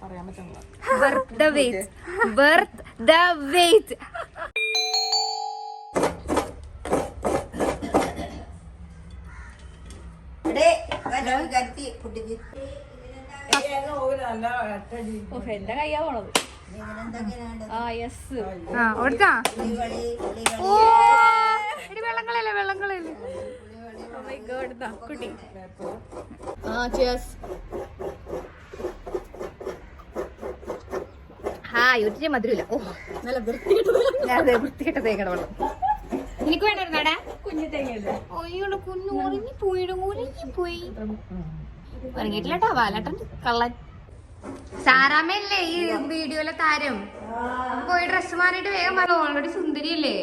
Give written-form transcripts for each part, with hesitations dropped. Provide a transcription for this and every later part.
പറയാൻ പറ്റുന്നില്ല. എന്റെ കയ്യാ പോണത്. കുട്ടി യൂറ്റിന് മധുരമില്ല. ഓ നല്ല വൃത്തികെട്ട തേങ്ങയുടെ വെള്ളം എനിക്ക് വേണ്ടായിരുന്നാടാ. കുഞ്ഞു തേങ്ങ കുഞ്ഞു ഉറങ്ങിപ്പോയി ഉറങ്ങിയിട്ടില്ലട്ടാ. വാലട്ടൻ കള്ളൻ. സാറാമ്മയല്ലേ ഈ വീഡിയോയിലെ താരം? പോയി ഡ്രസ് മാറിയിട്ട് വേഗം പറഞ്ഞു. ഓൾറെഡി സുന്ദരിയല്ലേ?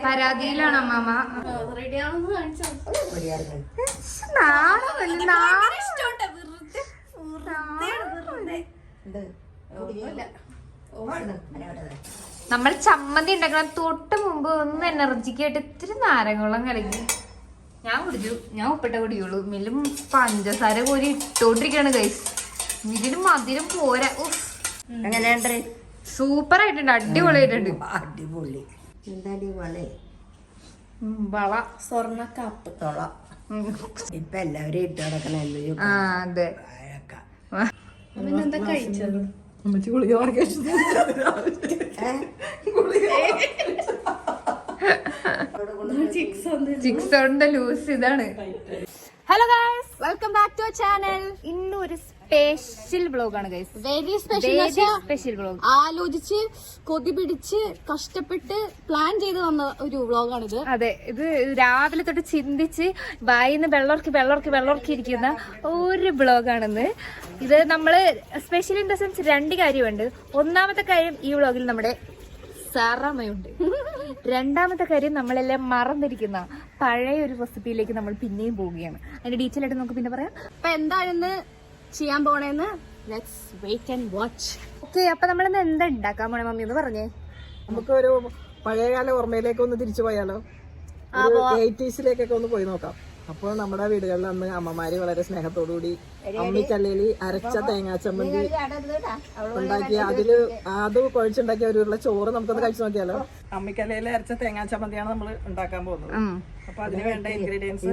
പരാതിയിലാണ് അമ്മാമ്മ. നമ്മൾ ചമ്മന്തി ഉണ്ടാക്കണം തൊട്ട് മുമ്പ് ഒന്ന് എനർജിക്ക് ആയിട്ട് ഇത്തിരി നാരങ്ങോളം കലങ്ങി ഞാൻ കുടിച്ചു. ഞാൻ ഉപ്പിട്ട കുടിയുള്ളൂ. മില്ലും പഞ്ചസാര കോരി ഇട്ടോണ്ടിരിക്കാണ് ഗൈസ്. ഇതിന് മധുരം പോരാ. എങ്ങനെയുണ്ട്? സൂപ്പർ ആയിട്ടുണ്ട്. അടിപൊളിയായിട്ടുണ്ട്. അടിപൊളി. വള സ്വർണ്ണക്കാപ്പ് തൊള ഇപ്പൊ എല്ലാവരും ഇട്ട് നടക്കണല്ലോ. അതെ. എന്താ കഴിച്ചത്? ചിക്സോണിന്റെ ലൂസ് ഇതാണ്. Hello guys, welcome back to channel. ഇന്നൊരു സ്പെഷ്യൽ വ്ലോഗാണ് ഗൈസ്. Very special vlog. ആലോചിച്ച് കൊതി പിടിച്ച് കഷ്ടപ്പെട്ട് പ്ലാൻ ചെയ്ത് വന്ന ഒരു വ്ലോഗാണിത്. അതെ, ഇത് രാവിലെ തൊട്ട് ചിന്തിച്ച് വായിന്ന് വെള്ളോർക്കി ഇരിക്കുന്ന ഒരു വ്ലോഗാണെന്ന്. ഇത് നമ്മള് സ്പെഷ്യൽ ഇൻ ദ സെൻസ് രണ്ട് കാര്യമുണ്ട്. ഒന്നാമത്തെ കാര്യം, ഈ വ്ലോഗിൽ നമ്മുടെ സാറാമ്മയുണ്ട്. രണ്ടാമത്തെ കാര്യം, നമ്മളെല്ലാം മറന്നിരിക്കുന്ന പഴയ ഒരു റെസിപ്പിയിലേക്ക് നമ്മൾ പിന്നെയും പോവുകയാണ്. അതിന്റെ ഡീറ്റെയിൽ ആയിട്ട് നമുക്ക് പിന്നെ പറയാം. അപ്പൊ എന്താണെന്ന് ചെയ്യാൻ പോണേന്ന് let's wait and watch. Okay, അപ്പൊ നമ്മളിന്ന് എന്താ ഉണ്ടാക്കാൻ പോണേ മമ്മി ഒന്ന് പറഞ്ഞേ. നമുക്കൊരു പഴയകാല ഓർമ്മയിലേക്ക് ഒന്ന് തിരിച്ചു പോയാലോ? 80s ഒന്ന് പോയി നോക്കാം. അപ്പോൾ നമ്മുടെ വീടുകളിൽ അന്ന് അമ്മമാര് വളരെ സ്നേഹത്തോടുകൂടി അമ്മിക്കല്ലിൽ അരച്ച തേങ്ങാ ചമ്മന്തി ഉണ്ടാക്കി അത് കുഴച്ചുണ്ടാക്കിയ ഒരു ഉരുള ചോറ് നമുക്കൊന്ന് കഴിച്ചു നോക്കിയാലോ? അമ്മിക്കല്ലിൽ അരച്ച തേങ്ങാ ചമ്മന്തിയാണ് നമ്മൾ ഉണ്ടാക്കാൻ പോകുന്നത്. അപ്പൊ അതിന് വേണ്ട ഇൻഗ്രീഡിയൻസ്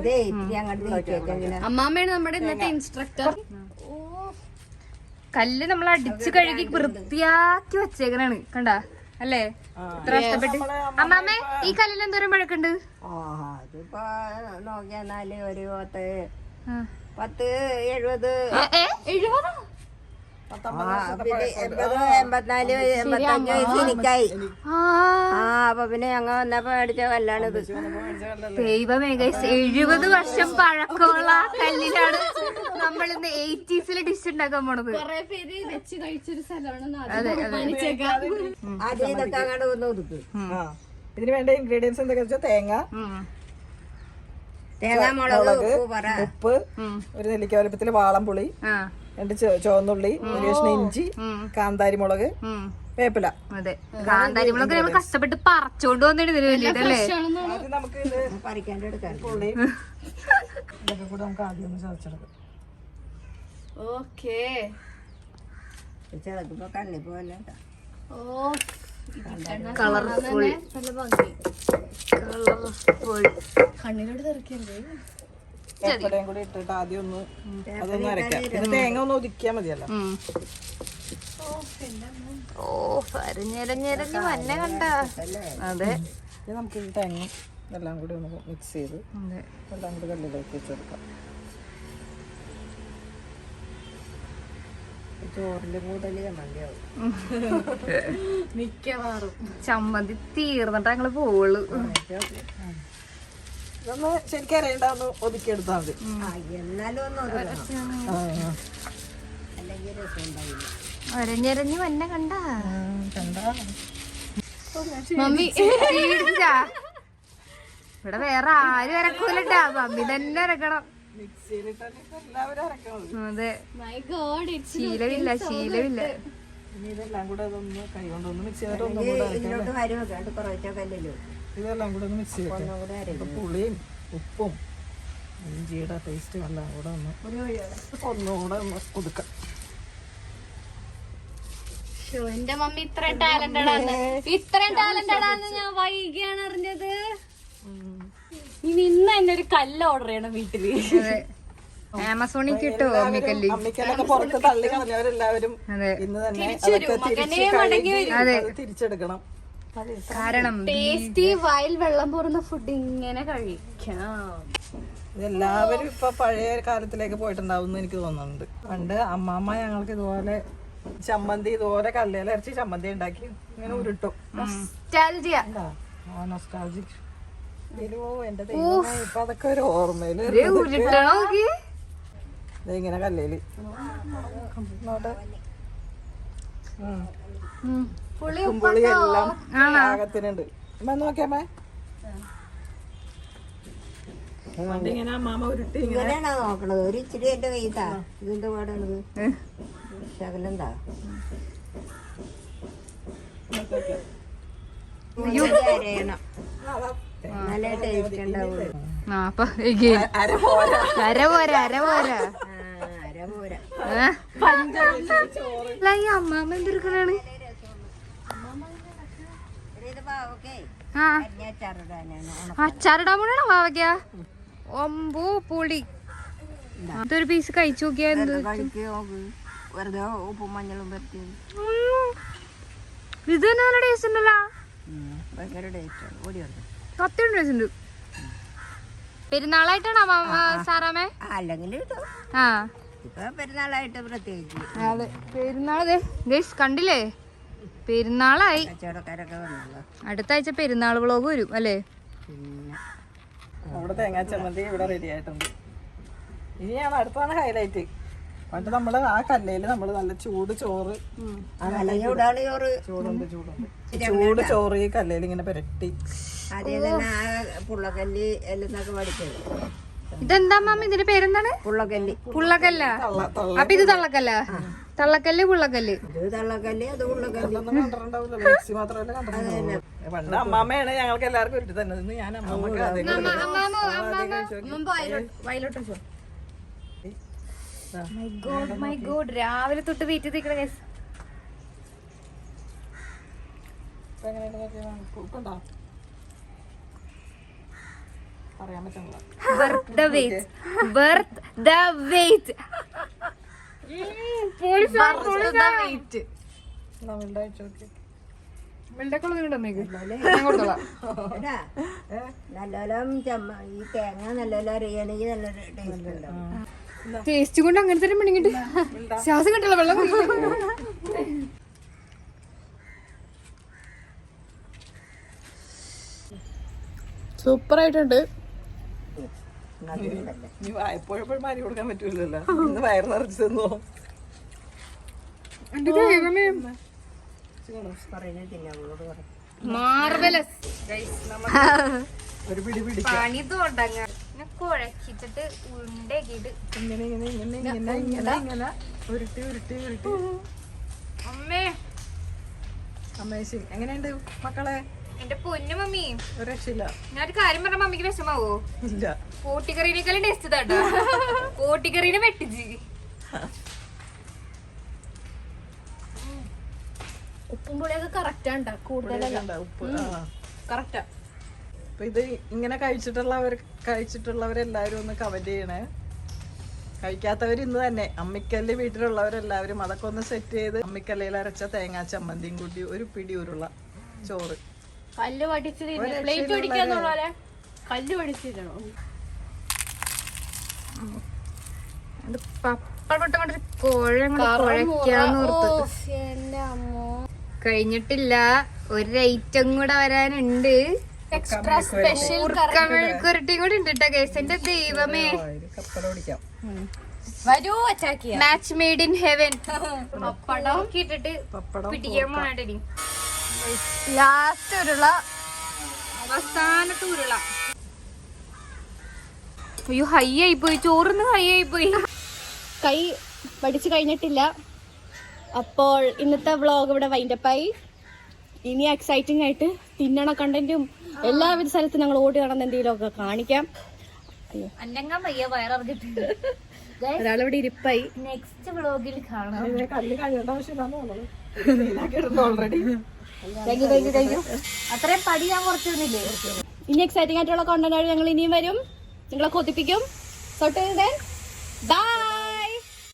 അമ്മാമ്മയാണ് നമ്മുടെ ഇന്നത്തെ ഇൻസ്ട്രക്ടർ. കല്ല് നമ്മൾ അടിച്ചു കഴുകി വൃത്തിയാക്കി വെച്ചേക്കണാണ്, കണ്ടാ അല്ലേ? ഇത്ര കഷ്ടപ്പെട്ട്. അമ്മാമ്മേ, ഈ കല്ലിൽ എന്തോരം പഴക്കുണ്ട്? അതിപ്പോ നോക്കിയാല് ഒരു 10-70 84 85 വയസ്സ് എനിക്കായി. അപ്പൊ പിന്നെ ഞങ്ങൾ വന്നപ്പോ മേടിച്ച കല്ലാണിത്. ദൈവമേ ഗൈസ്, 70 വർഷം പഴക്കമുള്ള ആ കല്ലിലാണ് നമ്മൾ ഇന്ന് 80s ഡിഷ് ഉണ്ടാക്കാൻ പോണത്. കുറെ പേര് വെച്ച് കഴിച്ചൊരു സ്ഥലമാണ്. ആദ്യം ഇതൊക്കെ അങ്ങോട്ട് ഒന്ന് ഒതുക്കും. ഇതിന് വേണ്ട ഇൻഗ്രീഡിയൻസ് എന്തൊക്കെയാ വെച്ചാൽ തേങ്ങ, മുളക്, ഉപ്പ്, ഒരു നെല്ലിക്ക വലുപ്പത്തില് വാളംപുളി, 2 ചുവന്നുള്ളി, ഒരു കഷ്ണം ഇഞ്ചി, കാന്താരി മുളക്, വേപ്പില. അതെ, കാന്താരി മുളക് നമ്മൾ കഷ്ടപ്പെട്ട് പറിച്ചോണ്ട് വന്നിട്ട് ഇതിന് വേണ്ടിട്ടല്ലേ. നമുക്ക് ഇത് പറിക്കാണ്ട് എടുക്കാം. പുള്ളി ഇതൊക്കെ കൂടെ നമുക്ക് ആദ്യം ഒന്ന് ചതച്ചെടുക്കാം. ഓക്കേ, ചതക്കുമ്പോ കണ്ണി പോലെ കളർഫുൾ. കണ്ണിലോട്ട് തെറിക്കരുത്. വേപ്പിലയും കൂടി ഇട്ടിട്ട് ആദ്യം ഒന്ന് അതൊന്ന് അരക്കാം. പിന്നെ തേങ്ങ ഒന്ന് ഒതുക്കിയാ മതിയല്ലോ. ഓ, അരഞ്ഞരഞ്ഞരഞ്ഞ് മഞ്ഞ കണ്ട. അതെ, നമുക്ക് ഈ തേങ്ങ എല്ലാം കൂടി ഒന്ന് മിക്സ് ചെയ്ത് എല്ലാം കൂടി കല്ലിലേക്ക് വെച്ചെടുക്കാം. ചോറിന്റെ കൂടുതൽ ചമ്മന്തിയാവും മിക്കവാറും. ചമ്മന്തി തീർന്നിട്ട് ഞങ്ങള് പോവുള്ളൂ. ഇതൊന്ന് ശരിക്കും അറിയണ്ട, ഒന്ന് ഒതുക്കിയെടുത്താൽ മതി. എന്നാലും ഒന്ന് അല്ലെങ്കിൽ രസം ഉണ്ടാവില്ല. അരഞ്ഞരഞ്ഞ് മഞ്ഞ കണ്ട. മമ്മി ഇവിടെ വേറെ ആരും ഇറക്കൂലട്ടാ, മമ്മി തന്നെ ഇറക്കണം. മിക്സിയിലിട്ടാണ് എല്ലാവരും അരക്കണത്. അതെ, മൈ ഗോഡ്, ശീലമില്ല. ഇനി ഇതെല്ലാം കൂടെ അതൊന്ന് കൈ കൊണ്ടൊന്ന് മിക്സ് ചെയ്തിട്ട് ഒന്നും കൂടെ ഇതിലോട്ട് കാര്യം വെക്കാണ്ട് കുറച്ചോ കല്ലല്ലോ ഇതെല്ലാം കൂടെ ഒന്ന് മിക്സ് ചെയ്തിട്ട് ഒന്നും കൂടെ അരയ്ക്കും. പുളിയും ഉപ്പും ഇഞ്ചിയുടെ ടേസ്റ്റും എല്ലാം കൂടെ ഒന്നുകൂടെ ഒന്ന് ഒതുക്കാം. എന്റെ മമ്മി ഇത്രയും ടാലന്റഡ് ആണെന്ന് ഞാൻ വൈകിയാണ് അറിഞ്ഞത്. ഇനി ഇന്ന് തന്നെ ഒരു കല്ല് ഓർഡർ ചെയ്യണം വീട്ടില്. ആമസോണിൽ കിട്ടുമോ അമ്മിക്കല്ല്? അമ്മിക്കല്ലൊക്കെ പുറത്ത് തള്ളി കളഞ്ഞവരെല്ലാവരും ഇന്ന് തന്നെ അതൊക്കെ തിരിച്ചെടുക്കണം. കാരണം ടേസ്റ്റി വായിൽ വെള്ളം പോറുന്ന ഫുഡ് ഇങ്ങനെ കഴിക്കാം. ഇതെല്ലാവരും ഇപ്പൊ പഴയ കാലത്തിലേക്ക് പോയിട്ടുണ്ടാവും എന്ന് എനിക്ക് തോന്നുന്നുണ്ട്. പണ്ട് അമ്മാമ്മ ഞങ്ങൾക്ക് ഇതുപോലെ ചമ്മന്തി ഇതുപോലെ കല്ലേല അരച്ച് ചമ്മന്തി ഉണ്ടാക്കി ഇങ്ങനെ ഉരുട്ടും. നൊസ്റ്റാൾജിക്. എന്റെ ദൈവമേ, ഇപ്പൊ അതൊക്കെ ഒരു ഓർമ്മയില് ഇങ്ങനെ കല്ലേല് പുളി എല്ലാം പാകത്തിനുണ്ട്. നോക്കിയമ്മേ പണ്ട് ഇങ്ങനെ അമ്മാമ്മ ഉരുട്ടി ഇങ്ങനെയാണോ നോക്കണത്? ഒരു ഇച്ചിരി എന്റെ കയ്യിത്താ. ഇതിന്റെ പാടാണത് ശകലെന്താ അരയണം. നല്ല ടേസ്റ്റ് ഉണ്ടാവുള്ളൂ. അര പോരാ അര പോരാ. അമ്മാമ്മ എന്തെടുക്കണാണ്? അച്ചാറിടാൻ പോണോ പാവയ്ക്ക? ഒമ്പോ പൊളി. ഇതൊരു പീസ് കഴിച്ചു നോക്കിയാ വെറുതെ ഉപ്പും മഞ്ഞളും പറ്റിയത്. ഇത് തന്നെ നല്ല ടേസ്റ്റ് ഉണ്ടല്ലോ. ഭയങ്കര ടേസ്റ്റ്. ഓടി വന്നു സത്യം ടേസ്റ്റ് ഉണ്ട്. പെരുന്നാളായിട്ടാണോ സാറാമേ? അല്ലെങ്കിൽ ആ ഇപ്പൊ പെരുന്നാളായിട്ട് പ്രത്യേകിച്ച് അതെ പെരുന്നാള് കണ്ടില്ലേ? പെരുന്നാളായി. കച്ചവടക്കാരൊക്കെ വന്നല്ലോ. അടുത്ത ആഴ്ച പെരുന്നാൾ വ്ളോഗ് വരും അല്ലേ? പിന്നെ നമ്മുടെ തേങ്ങാ ചമ്മന്തി ഇവിടെ റെഡി ആയിട്ടുണ്ട്. ഇനിയാണ് അടുത്താണ് ഹൈലൈറ്റ്. പണ്ട് നമ്മള് ആ കല്ലേല് നമ്മള് നല്ല ചൂട് ചോറ് ചൂട് ചോറ് ഈ കല്ലേല് ഇങ്ങനെ പുരട്ടി അതേ തന്നെ ആ പുള്ളക്കല്ലി എല്ലാം പഠിച്ചത്. ഇതെന്താ മാമ ഇതിന്റെ പേരെന്താണ്? പുള്ളക്കല്ലി. പുള്ളക്കല്ല. അപ്പൊ ഇത് തള്ളക്കല്ല? തള്ളക്കല്ല് പുള്ളക്കല്ല്. ഇത് തള്ളക്കല്ലി അത് പുള്ളക്കല്ലി. പണ്ട് അമ്മാമ്മയാണ് ഞങ്ങൾക്ക് എല്ലാവർക്കും ഉരുട്ടി തന്നെ. ഞാൻ അമ്മമ്മക്ക് രാവിലെ തൊട്ട് വെയിറ്റ് ചെയ്തിരിക്കണ പറയാൻ പറ്റുന്നില്ല. നല്ലോണം ഈ തേങ്ങ നല്ലോണം അറിയണമെങ്കിൽ നല്ല ടേസ്റ്റ് ഉണ്ടാവും. ടേസ്റ്റ് കൊണ്ട് അങ്ങനെ തന്നെ പെണ്ണിങ്ങിട്ട് ശ്വാസം കിട്ടില്ല. വെള്ളം സൂപ്പർ ആയിട്ടുണ്ട്. എപ്പോഴെപ്പോഴും മാറി കൊടുക്കാൻ പറ്റൂലല്ലോ. ഇന്ന് വയറ് നിറച്ച് തന്നോ? മാർവലസ്. ഒരു പിടി പണി തുടങ്ങാൻ കുഴച്ചിട്ട് ഉണ്ടക്കിട്ട് ഇങ്ങനെ ഉരുട്ടി അമ്മേ അമേസിങ്. എങ്ങനെയുണ്ട് മക്കളെ? എന്റെ പൊന്നു മമ്മി ഒരു രക്ഷയില്ല. ഞാനൊരു കാര്യം പറഞ്ഞ മമ്മിക്ക് വിഷമാവോ? ഇല്ല. കോട്ടിക്കറീനേക്കാളും ടേസ്റ്റ് ഇതാട്ടോ. കോട്ടിക്കറീനെ വെട്ടിച്ച് ഉപ്പും പുളിയൊക്കെ കറക്റ്റാ കൂടുതലല്ല. ഉപ്പ് കറക്റ്റാ. അപ്പൊ ഇത് ഇങ്ങനെ കഴിച്ചിട്ടുള്ളവരെല്ലാവരും ഒന്ന് കമന്റ് ചെയ്യണേ. കഴിക്കാത്തവർ ഇന്ന് തന്നെ അമ്മിക്കല്ല് വീട്ടിലുള്ളവരെല്ലാവരും അതൊക്കെ ഒന്ന് സെറ്റ് ചെയ്ത് അമ്മിക്കല്ലയിൽ അരച്ച തേങ്ങാ ചമ്മന്തിയും കൂട്ടി ഒരു പിടി ഉരുള ചോറ്. കല്ല് പഠിച്ച് പ്ലേറ്റ് പിടിക്കാന്നുള്ളേ കല്ല് പഠിച്ചിരണോ? പപ്പടൊട്ടങ്ങോട്ടൊരു കുഴക്കാന്നോർത്ത് കഴിഞ്ഞിട്ടില്ല. ഒരു ഐറ്റം കൂടെ വരാനുണ്ട്. എക്സ്ട്രാ സ്പെഷ്യൽ മെഴുക്കുരട്ടിയും കൂടി ഉണ്ട് കേട്ടോ ഗൈസ്. എന്റെ ദൈവമേ, വരൂ അച്ചാക്കിയ മാച്ച് മെയ്ഡ് ഇൻ ഹെവൻ. പപ്പടം ഇട്ടിട്ട് പിടിക്കാൻ പോണി. ലാസ്റ്റ് ഉരുള, അവസാനത്തെ ഉരുള. അയ്യോ ഹൈ ആയി പോയി, ചോറിന്ന് ഹൈ ആയി പോയി. കൈ പഠിച്ചു കഴിഞ്ഞിട്ടില്ല. അപ്പോൾ ഇന്നത്തെ വ്ളോഗ് ഇവിടെ വൈൻഡപ്പായി. ഇനി എക്സൈറ്റിംഗ് ആയിട്ട് തിന്നണ കണ്ടന്റും എല്ലാവിധ സ്ഥലത്തും ഞങ്ങൾ ഓടി നടന്ന എന്തെങ്കിലും ഒക്കെ കാണിക്കാം. അന്നങ്ങാൻ വയ്യ വയറിറങ്ങിട്ട്. ഒരാളിവിടെ ഇരിപ്പായി. നെക്സ്റ്റ് വ്ളോഗിൽ കാണാം. കല്ല് കഴിയേണ്ട ആവശ്യമില്ലാന്ന് ഓൾറെഡി. അത്രയും പടി ഞാൻ കുറച്ചിരുന്നില്ലേ. ഇനി എക്സൈറ്റിംഗ് ആയിട്ടുള്ള കോണ്ടന്റ് ആയിട്ട് ഞങ്ങൾ ഇനിയും വരും, നിങ്ങളെ കൊതിപ്പിക്കും. ബൈ.